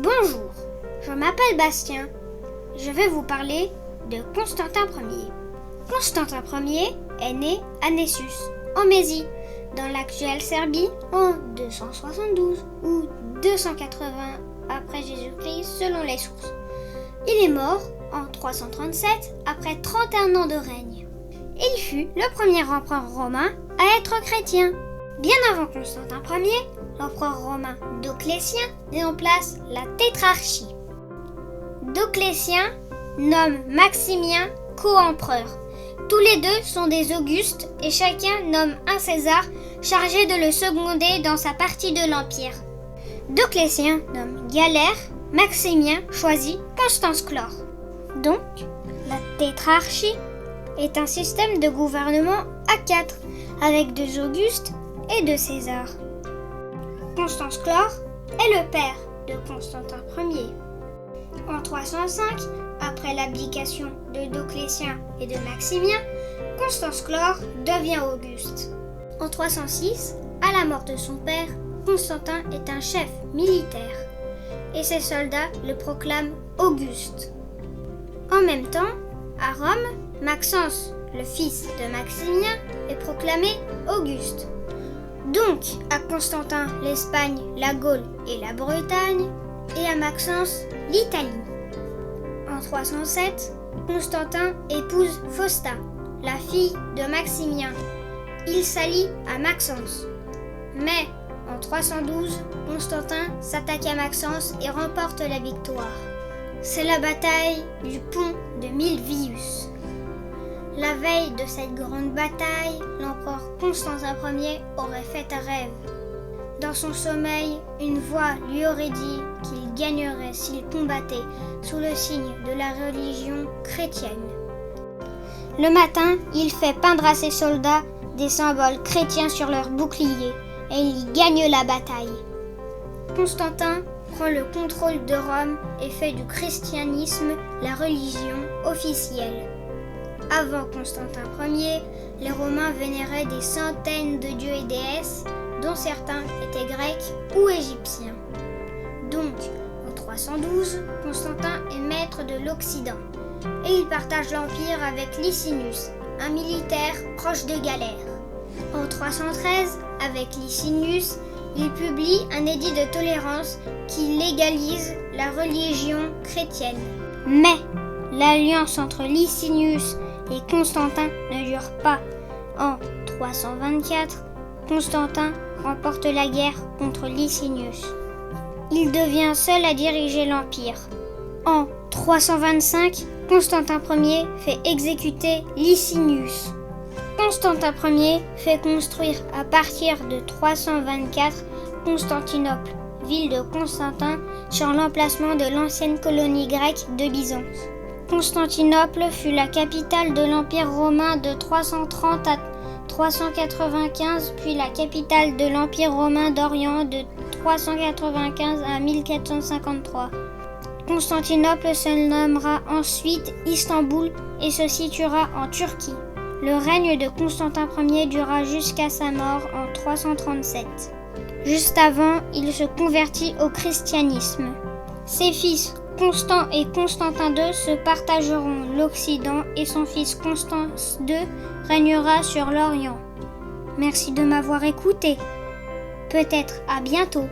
Bonjour, je m'appelle Bastien. Je vais vous parler de Constantin Ier. Constantin Ier est né à Nessus, en Mésie, dans l'actuelle Serbie, en 272 ou 280 après Jésus-Christ selon les sources. Il est mort en 337 après 31 ans de règne. Il fut le premier empereur romain à être chrétien. Bien avant Constantin Ier, l'empereur romain Dioclétien met en place la tétrarchie. Dioclétien nomme Maximien co-empereur. Tous les deux sont des Augustes et chacun nomme un César chargé de le seconder dans sa partie de l'empire. Dioclétien nomme Galère, Maximien choisit Constance Chlore. Donc, la tétrarchie est un système de gouvernement à 4 avec 2 Augustes et 2 Césars. Constance Chlore est le père de Constantin Ier. En 305, après l'abdication de Dioclétien et de Maximien, Constance Chlore devient Auguste. En 306, à la mort de son père, Constantin est un chef militaire et ses soldats le proclament Auguste. En même temps, à Rome, Maxence, le fils de Maximien, est proclamé Auguste. Donc, à Constantin, l'Espagne, la Gaule et la Bretagne, et à Maxence, l'Italie. En 307, Constantin épouse Fausta, la fille de Maximien. Il s'allie à Maxence. Mais, en 312, Constantin s'attaque à Maxence et remporte la victoire. C'est la bataille du pont de Milvius. La veille de cette grande bataille, l'empereur Constantin Ier aurait fait un rêve. Dans son sommeil, une voix lui aurait dit qu'il gagnerait s'il combattait sous le signe de la religion chrétienne. Le matin, il fait peindre à ses soldats des symboles chrétiens sur leurs boucliers et il gagne la bataille. Constantin prend le contrôle de Rome et fait du christianisme la religion officielle. Avant Constantin Ier, les Romains vénéraient des centaines de dieux et déesses, dont certains étaient grecs ou égyptiens. Donc, en 312, Constantin est maître de l'Occident et il partage l'empire avec Licinius, un militaire proche de Galère. En 313, avec Licinius, il publie un édit de tolérance qui légalise la religion chrétienne. Mais l'alliance entre Licinius et Constantin ne dure pas. En 324, Constantin remporte la guerre contre Licinius. Il devient seul à diriger l'empire. En 325, Constantin Ier fait exécuter Licinius. Constantin Ier fait construire à partir de 324 Constantinople, ville de Constantin, sur l'emplacement de l'ancienne colonie grecque de Byzance. Constantinople fut la capitale de l'Empire romain de 330 à 395, puis la capitale de l'Empire romain d'Orient de 395 à 1453. Constantinople se nommera ensuite Istanbul et se situera en Turquie. Le règne de Constantin Ier dura jusqu'à sa mort en 337. Juste avant, il se convertit au christianisme. Ses fils Constant et Constantin II se partageront l'Occident et son fils Constance II régnera sur l'Orient. Merci de m'avoir écouté. Peut-être à bientôt.